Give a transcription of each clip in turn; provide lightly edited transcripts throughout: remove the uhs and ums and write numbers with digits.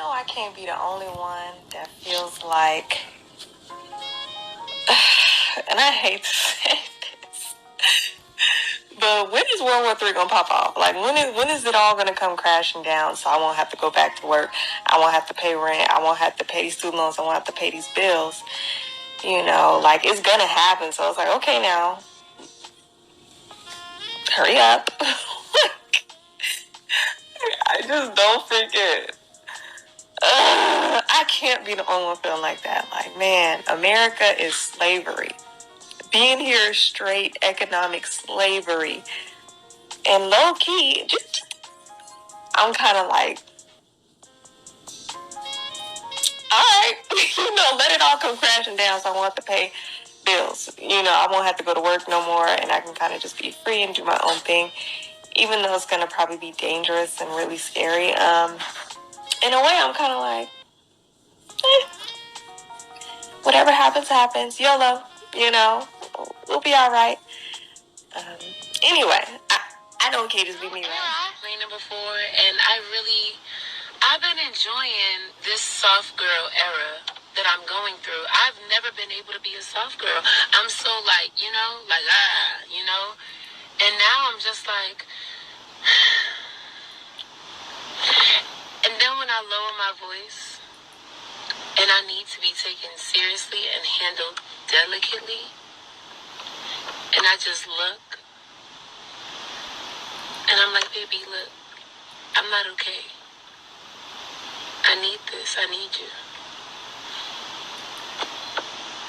know I can't be the only one that feels like, and I hate to say this, but when is World War III gonna pop off? Like, when is it all gonna come crashing down so I won't have to go back to work? I won't have to pay rent. I won't have to pay these student loans. I won't have to pay these bills. You know, like, it's gonna happen. So it's like, okay, now, hurry up. I just don't freaking. I can't be the only one feeling like that. Like, man, America is slavery. Being here is straight economic slavery. And low key, I'm kind of like, all right, let it all come crashing down so I won't have to pay bills. I won't have to go to work no more, and I can kind of just be free and do my own thing, even though it's going to probably be dangerous and really scary. In a way, I'm kind of like, whatever happens, happens. YOLO, we'll be all right. Anyway, I know it can't just be me, right? I've played it before, and I've been enjoying this soft girl era that I'm going through. I've never been able to be a soft girl. I'm so and now I'm just like, and then when I lower my voice, and I need to be taken seriously and handled delicately, and I just look, and I'm like, baby, look, I'm not okay. I need this. I need you.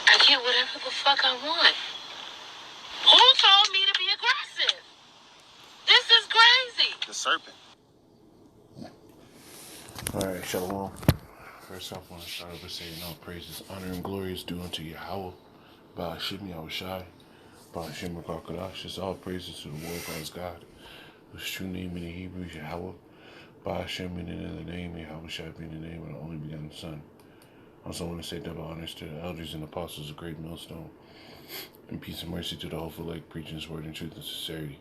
I get whatever the fuck I want. Who told me to be aggressive? This is crazy. The serpent. Alright, shalom. First off, I want to start off by saying all praises, honor, and glory is due unto Yahweh. Ba'ashim Yahushai. Ba'ashim Rakakadash. It's all praises to the Lord God, whose true name in the Hebrew is Yahweh. Ba'ashim in the name, Yahushai being the name of the only begotten Son. Also, I want to say double honors to the elders and apostles of Great Millstone. And peace and mercy to the hopeful like preaching his word in truth and sincerity.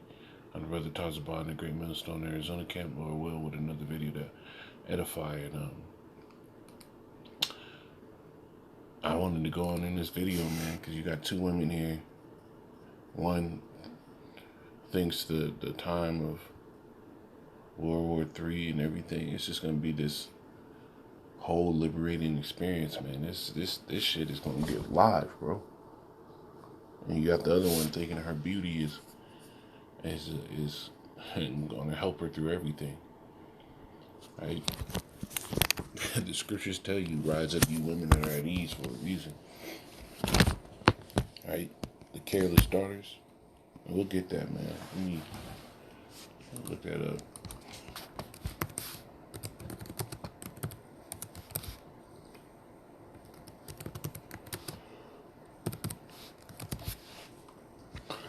I'm Brother Tazabah in the Great Millstone, Arizona camp, Lord will, with another video to edify. And I wanted to go on in this video, man, because you got two women here. One thinks the time of World War III and everything, it's just going to be this whole liberating experience, man. This shit is going to get live, bro. And you got the other one thinking her beauty is going to help her through everything, right? The scriptures tell you, rise up, you women that are at ease, for a reason, right? The careless daughters. We'll get that, man. Let me look that up.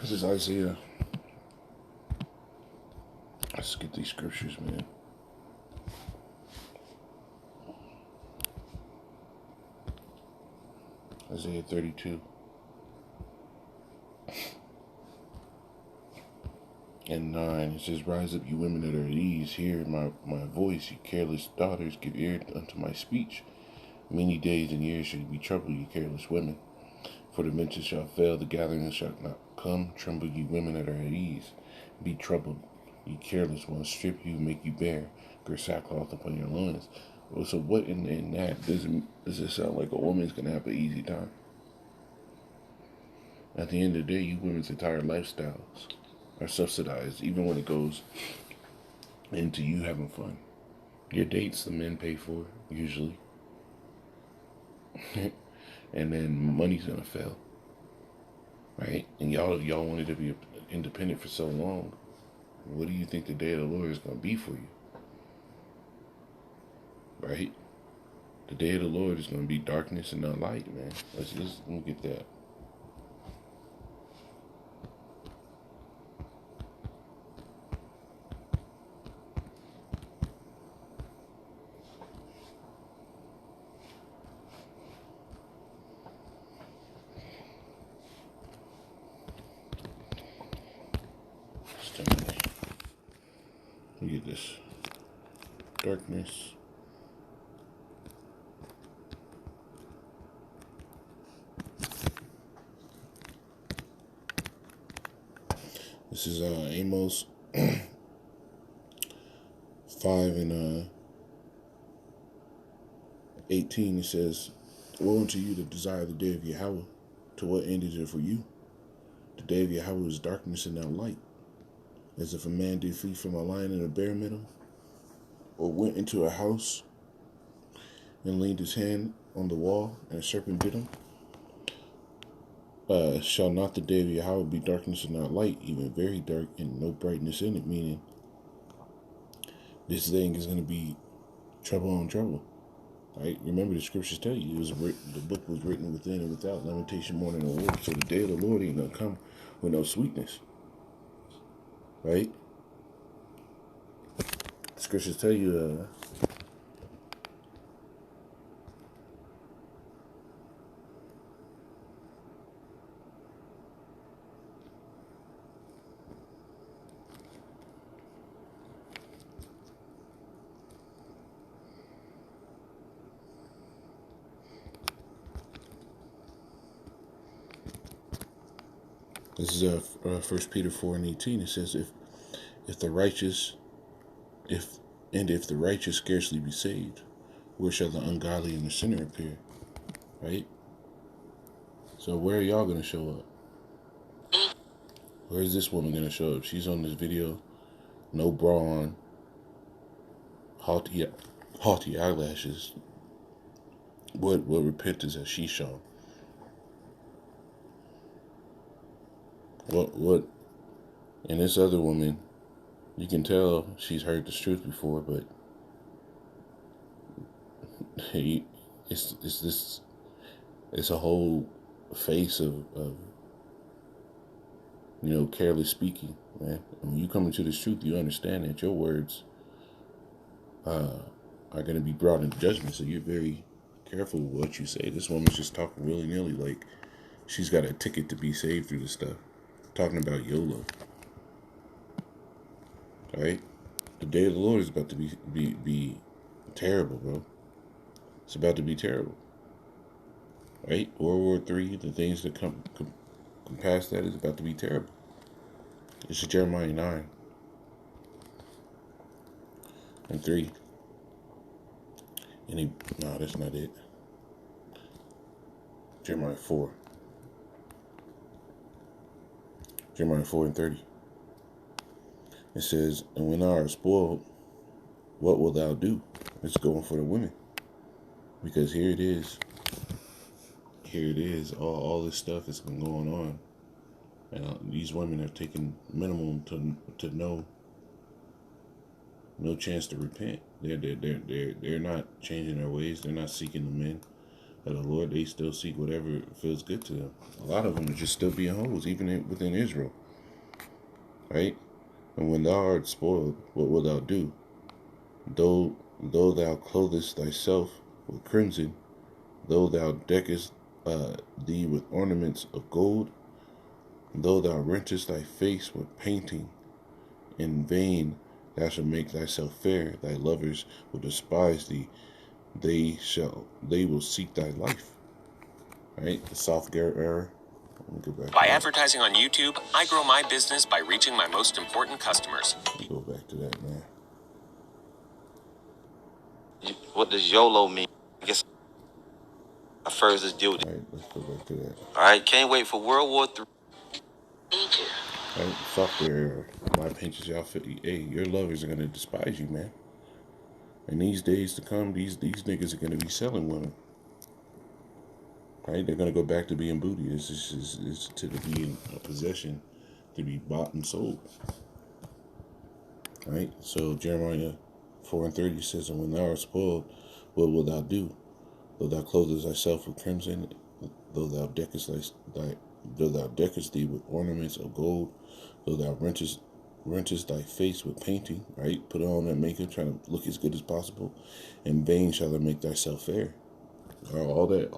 This is Isaiah. Let's get these scriptures, man. Isaiah 32. And 9, it says, rise up, you women that are at ease, hear my voice, you careless daughters, give ear unto my speech. Many days and years shall be troubled, you careless women. For the vintage shall fail, the gathering shall not come. Tremble, you women that are at ease. Be troubled, you careless ones. Strip you, make you bare. Gird sackcloth upon your loins. Well, so what in that does it sound like a woman's going to have an easy time? At the end of the day, you women's entire lifestyles are subsidized, even when it goes into you having fun. Your dates, the men pay for, usually. And then money's gonna fail, right? And y'all wanted to be independent for so long. What do you think the day of the Lord is gonna be for you, right? The day of the Lord is gonna be darkness and not light, man. Let me get that. Look at this. Darkness This is Amos 5:18. It says, "Woe unto you that desire the day of Yahweh. To what end is it for you? The day of Yahweh is darkness and not light. As if a man did flee from a lion and a bear met him, or went into a house and leaned his hand on the wall, and a serpent bit him. Shall not the day of Yahweh be darkness and not light, even very dark, and no brightness in it?" Meaning, this thing is going to be trouble on trouble. Right? Remember, the scriptures tell you the book was written within and without, lamentation, mourning, and woe. So the day of the Lord ain't going to come with no sweetness. Right? The scriptures tell you, this is 1 Peter 4:18. It says, if the righteous scarcely be saved, where shall the ungodly and the sinner appear? Right? So where are y'all going to show up? Where is this woman going to show up? She's on this video, no bra on, haughty eyelashes. What repentance has she shown? What? And this other woman, you can tell she's heard this truth before, but it's a whole face of careless speaking, man. And when you come into this truth, you understand that your words are going to be brought into judgment. So you're very careful with what you say. This woman's just talking willy-nilly like she's got a ticket to be saved through this stuff. Talking about YOLO. Alright? The day of the Lord is about to be terrible, bro. It's about to be terrible. Right? World War III, the things that come past that is about to be terrible. This is Jeremiah 9:3. No, that's not it. Jeremiah 4. Jeremiah 4:30. It says, "And when thou art spoiled, what wilt thou do?" It's going for the women. Because here it is. All this stuff has been going on. And these women have taken minimum to no chance to repent. They're not changing their ways. They're not seeking the men of the Lord. They still seek whatever feels good to them. A lot of them are just still being hoes, even within Israel. Right? And when thou art spoiled, what wilt thou do? Though thou clothest thyself with crimson, though thou deckest thee with ornaments of gold, though thou rentest thy face with painting, in vain thou shalt make thyself fair. Thy lovers will despise thee. They will seek thy life. Right? The soft Garrett error. By advertising on YouTube, I grow my business by reaching my most important customers. Go back to that, man. What does YOLO mean? I guess I first just deal with it. All right, let's go back to that. All right, can't wait for World War III. All right, software error. My painters, y'all feel. Hey, your lovers are gonna despise you, man. In these days to come, these niggas are gonna be selling women. Right? They're gonna go back to being booty. It's to be in a possession, to be bought and sold. Right? So Jeremiah 4:30 says, "And when thou art spoiled, what wilt thou do? Though thou clothest thyself with crimson, though thou deckest thee with ornaments of gold, though thou rentest thy face with painting," right? Put on that makeup, trying to look as good as possible. "In vain shall thou make thyself fair." All that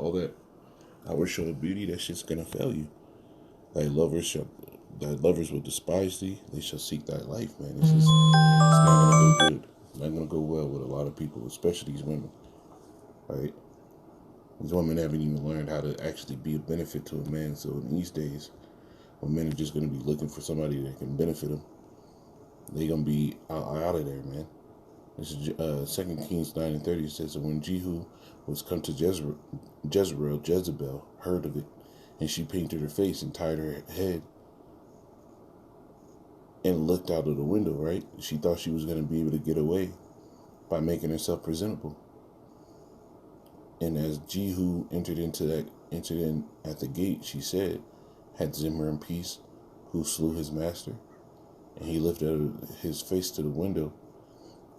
outward show of beauty, that shit's gonna fail you. Thy lovers will despise thee. They shall seek thy life, man. It's not gonna go good. It's not gonna go well with a lot of people, especially these women. Right? These women haven't even learned how to actually be a benefit to a man. So in these days, or men are just going to be looking for somebody that can benefit them, they're going to be out of there, man. This is 2 Kings 9 and 30. It says that when Jehu was come to Jezebel heard of it, and she painted her face and tied her head and looked out of the window, right? She thought she was going to be able to get away by making herself presentable. And as Jehu entered in at the gate, she said, had Zimmer in peace, who slew his master? And he lifted his face to the window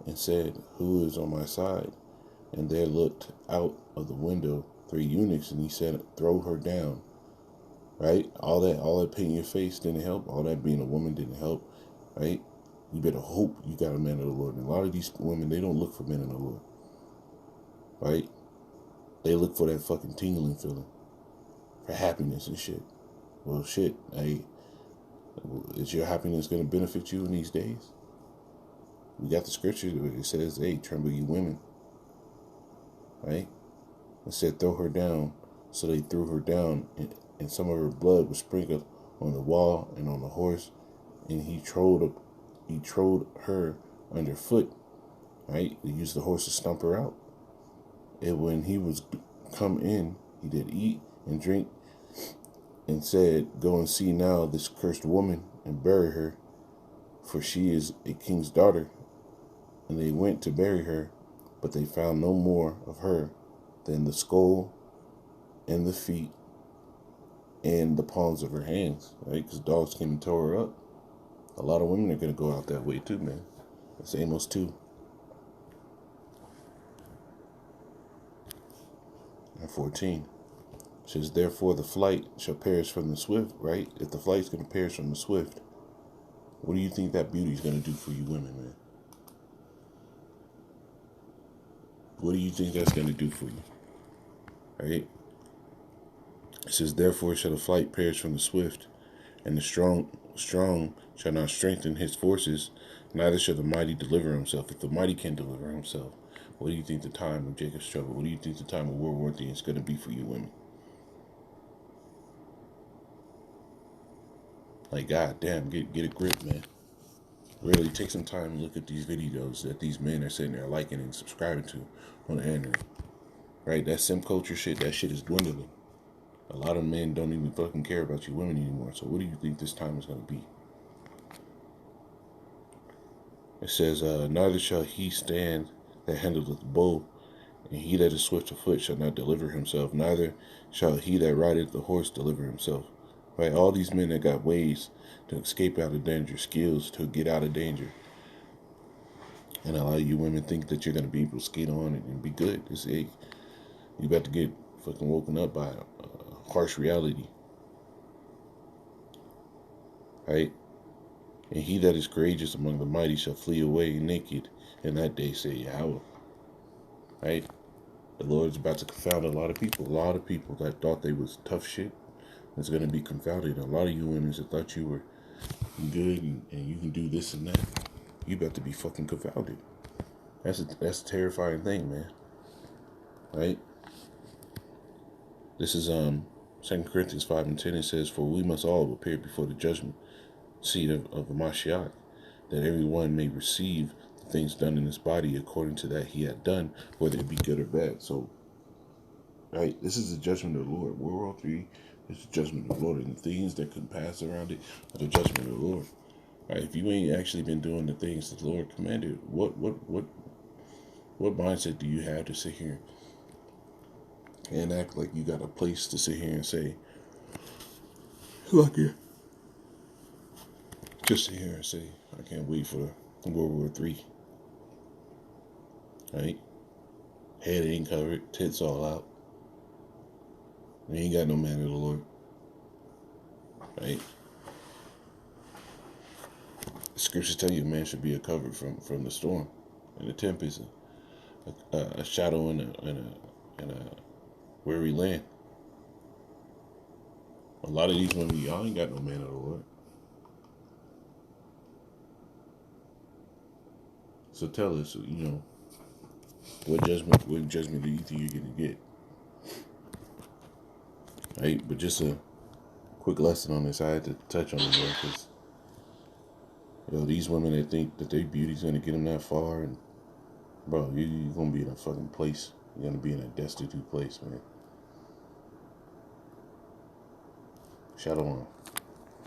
and said, who is on my side? And there looked out of the window 3 eunuchs, and he said, throw her down. Right? All that painting your face didn't help. All that being a woman didn't help. Right? You better hope you got a man of the Lord. And a lot of these women, they don't look for men of the Lord. Right? They look for that fucking tingling feeling. For happiness and shit. Well, shit. Hey, is your happiness going to benefit you in these days? We got the scripture where it says, hey, tremble you women. Right? It said, throw her down. So they threw her down, and some of her blood was sprinkled on the wall and on the horse, and he trod her underfoot. Right? They used the horse to stomp her out. And when he was come in, he did eat and drink, and said, go and see now this cursed woman, and bury her, for she is a king's daughter. And they went to bury her, but they found no more of her than the skull and the feet and the palms of her hands, right? Because dogs came and tore her up. A lot of women are going to go out that way too, man. That's Amos 2. And 14. It says, therefore the flight shall perish from the swift, right? If the flight's going to perish from the swift, what do you think that beauty is going to do for you women, man? What do you think that's going to do for you? Right? It says, therefore shall the flight perish from the swift, and the strong shall not strengthen his forces, neither shall the mighty deliver himself. If the mighty can deliver himself, what do you think the time of Jacob's trouble, what do you think the time of World War III is going to be for you women? Like, god damn, get a grip, man. Really take some time and look at these videos that these men are sitting there liking and subscribing to on the internet. Right? That simp culture shit, that shit is dwindling. A lot of men don't even fucking care about you women anymore. So what do you think this time is going to be? It says, neither shall he stand that handleth the bow, and he that is swift of foot shall not deliver himself, neither shall he that rideth the horse deliver himself. Right? All these men that got ways to escape out of danger, skills to get out of danger. And a lot of you women think that you're going to be able to skate on and be good. You about to get fucking woken up by harsh reality. Right? And he that is courageous among the mighty shall flee away naked in that day, say Yahweh. Right? The Lord's about to confound a lot of people. A lot of people that thought they was tough shit is going to be confounded. A lot of you women that thought you were good and you can do this and that, you about to be fucking confounded. That's a terrifying thing, man. Right? This is 2 Corinthians 5 and 10. It says, for we must all appear before the judgment seat of the Mashiach, that everyone may receive the things done in his body according to that he had done, whether it be good or bad. So, right, this is the judgment of the Lord. World War III is the judgment of the Lord, and the things that can pass around it are the judgment of the Lord. Right? If you ain't actually been doing the things that the Lord commanded, what mindset do you have to sit here and act like you got a place to sit here and say, look here, just sit here and say, I can't wait for World War III. Right? Head ain't covered, tits all out. We ain't got no man of the Lord. Right? The scriptures tell you a man should be covered from the storm and the tempest, a shadow in a weary land. A lot of these women, y'all ain't got no man of the Lord. So tell us, what judgment do you think you're gonna get? Right? But just a quick lesson on this. I had to touch on it, man, because these women that think that their beauty's gonna get them that far, and bro, you're gonna be in a fucking place. You're gonna be in a destitute place, man. Shalom.